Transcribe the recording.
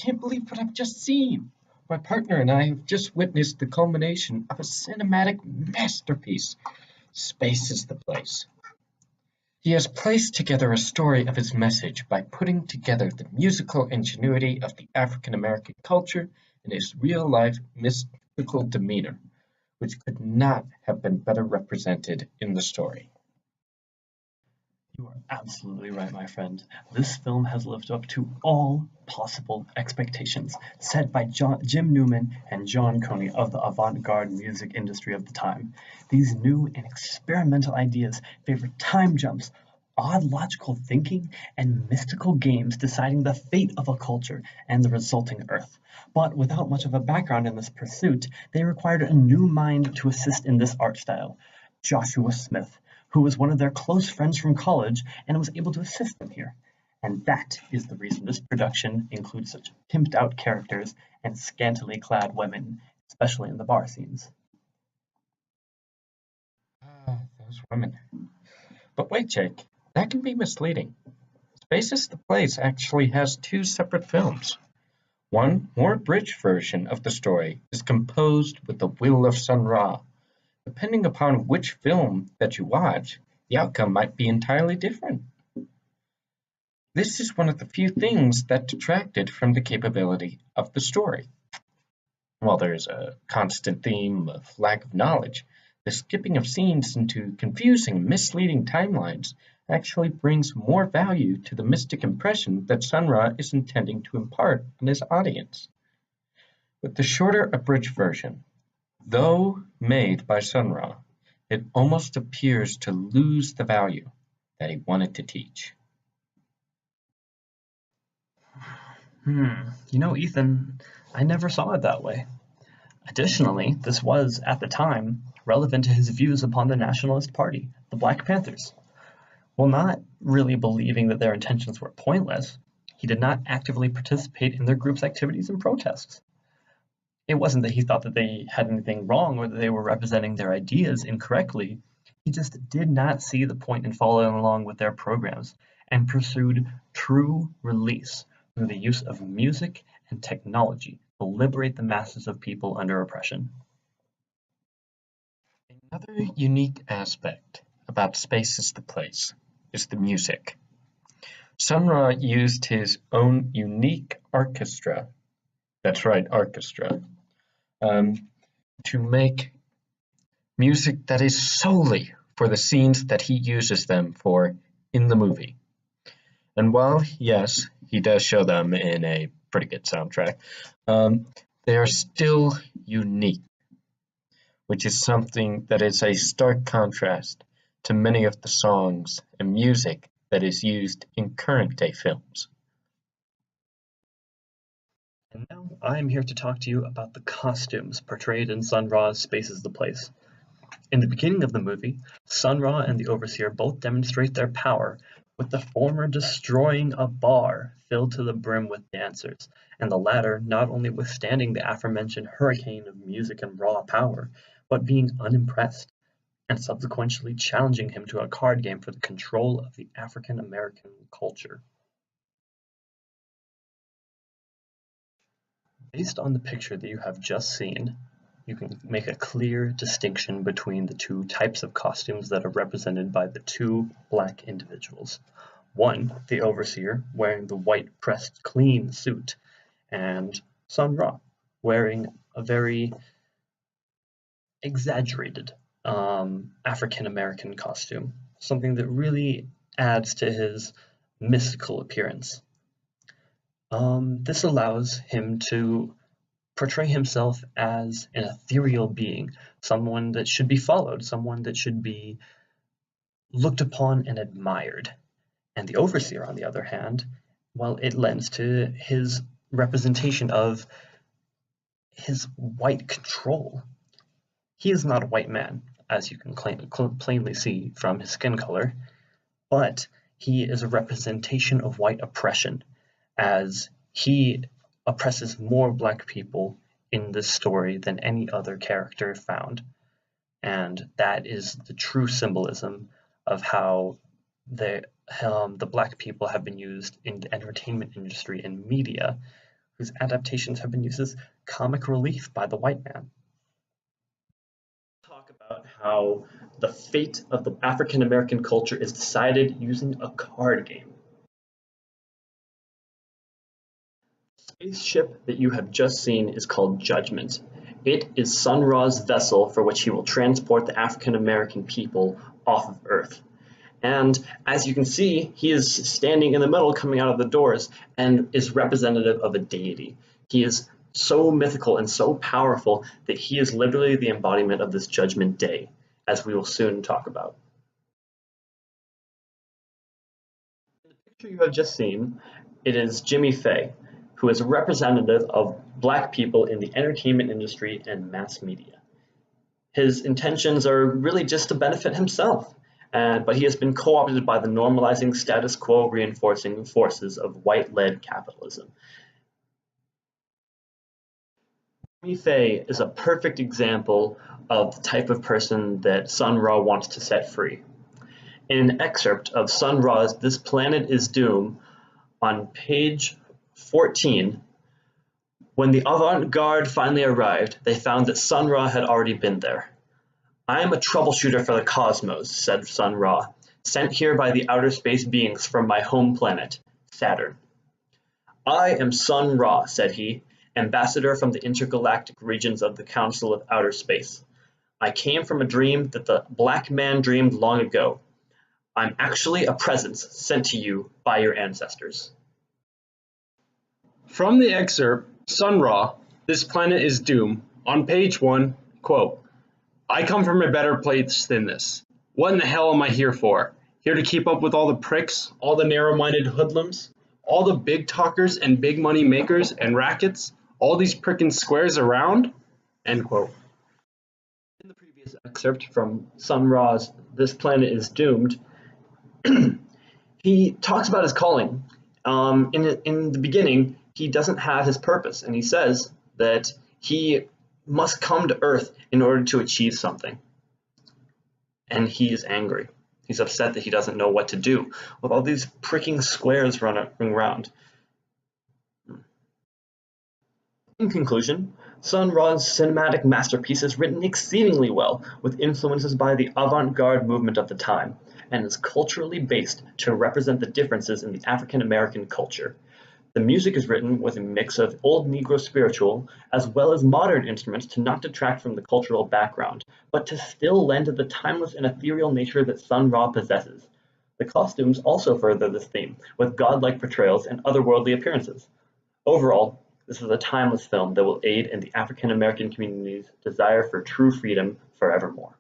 can't believe what I've just seen. My partner and I have just witnessed the culmination of a cinematic masterpiece. Space is the place. He has placed together a story of his message by putting together the musical ingenuity of the African American culture and his real life mystical demeanor, which could not have been better represented in the story. You are absolutely right, my friend. This film has lived up to all possible expectations set by Jim Newman and John Coney of the avant-garde music industry of the time. These new and experimental ideas favored time jumps, odd logical thinking, and mystical games deciding the fate of a culture and the resulting Earth. But without much of a background in this pursuit, they required a new mind to assist in this art style, Joshua Smith, who was one of their close friends from college and was able to assist them here. And that is the reason this production includes such pimped out characters and scantily clad women, especially in the bar scenes. Those women. But wait, Jake, that can be misleading. Space is the Place actually has two separate films. One more abridged version of the story is composed with the will of Sun Ra. Depending upon which film that you watch, the outcome might be entirely different. This is one of the few things that detracted from the capability of the story. While there is a constant theme of lack of knowledge, the skipping of scenes into confusing, misleading timelines actually brings more value to the mystic impression that Sun Ra is intending to impart on his audience. With the shorter abridged version, though made by Sun Ra, it almost appears to lose the value that he wanted to teach. Ethan, I never saw it that way. Additionally, this was, at the time, relevant to his views upon the Nationalist Party, the Black Panthers. While not really believing that their intentions were pointless, he did not actively participate in their group's activities and protests. It wasn't that he thought that they had anything wrong or that they were representing their ideas incorrectly. He just did not see the point in following along with their programs and pursued true release through the use of music and technology to liberate the masses of people under oppression. Another unique aspect about Space is the Place is the music. Sun Ra used his own unique orchestra, that's right, orchestra, to make music that is solely for the scenes that he uses them for in the movie. And while, yes, he does show them in a pretty good soundtrack, they are still unique, which is something that is a stark contrast to many of the songs and music that is used in current day films. And now I am here to talk to you about the costumes portrayed in Sun Ra's Space is the Place. In the beginning of the movie, Sun Ra and the Overseer both demonstrate their power, with the former destroying a bar filled to the brim with dancers, and the latter not only withstanding the aforementioned hurricane of music and raw power, but being unimpressed, and subsequently challenging him to a card game for the control of the African American culture. Based on the picture that you have just seen, you can make a clear distinction between the two types of costumes that are represented by the two black individuals. One, the Overseer, wearing the white pressed clean suit, and Sun Ra, wearing a very exaggerated African American costume, something that really adds to his mystical appearance. This allows him to portray himself as an ethereal being, someone that should be followed, someone that should be looked upon and admired. And the Overseer, on the other hand, well, it lends to his representation of his white control. He is not a white man, as you can plainly see from his skin color, but he is a representation of white oppression, as he oppresses more black people in this story than any other character found. And that is the true symbolism of how the black people have been used in the entertainment industry and media, whose adaptations have been used as comic relief by the white man. Talk about how the fate of the African American culture is decided using a card game. The spaceship that you have just seen is called Judgment. It is Sun Ra's vessel for which he will transport the African American people off of Earth. And as you can see, he is standing in the middle coming out of the doors and is representative of a deity. He is so mythical and so powerful that he is literally the embodiment of this Judgment Day, as we will soon talk about. In the picture you have just seen, it is Jimmy Fay, who is a representative of Black people in the entertainment industry and mass media. His intentions are really just to benefit himself, but he has been co-opted by the normalizing status quo reinforcing forces of white-led capitalism. Jimmy Fay is a perfect example of the type of person that Sun Ra wants to set free. In an excerpt of Sun Ra's This Planet is Doom, on page 14, when the avant-garde finally arrived, they found that Sun Ra had already been there. I am a troubleshooter for the cosmos, said Sun Ra, sent here by the outer space beings from my home planet, Saturn. I am Sun Ra, said he, ambassador from the intergalactic regions of the Council of Outer Space. I came from a dream that the Black man dreamed long ago. I'm actually a presence sent to you by your ancestors. From the excerpt, Sun Ra, This Planet is Doom, on page 1, quote, I come from a better place than this. What in the hell am I here for? Here to keep up with all the pricks, all the narrow-minded hoodlums, all the big talkers and big money makers and rackets, all these prickin' squares around? End quote. In the previous excerpt from Sun Ra's This Planet is Doomed, he talks about his calling. In the beginning, he doesn't have his purpose, and he says that he must come to Earth in order to achieve something. And he is angry. He's upset that he doesn't know what to do with all these pricking squares running around. In conclusion, Sun Ra's cinematic masterpiece is written exceedingly well, with influences by the avant-garde movement of the time, and is culturally based to represent the differences in the African American culture. The music is written with a mix of old Negro spiritual as well as modern instruments to not detract from the cultural background, but to still lend to the timeless and ethereal nature that Sun Ra possesses. The costumes also further this theme, with godlike portrayals and otherworldly appearances. Overall, this is a timeless film that will aid in the African American community's desire for true freedom forevermore.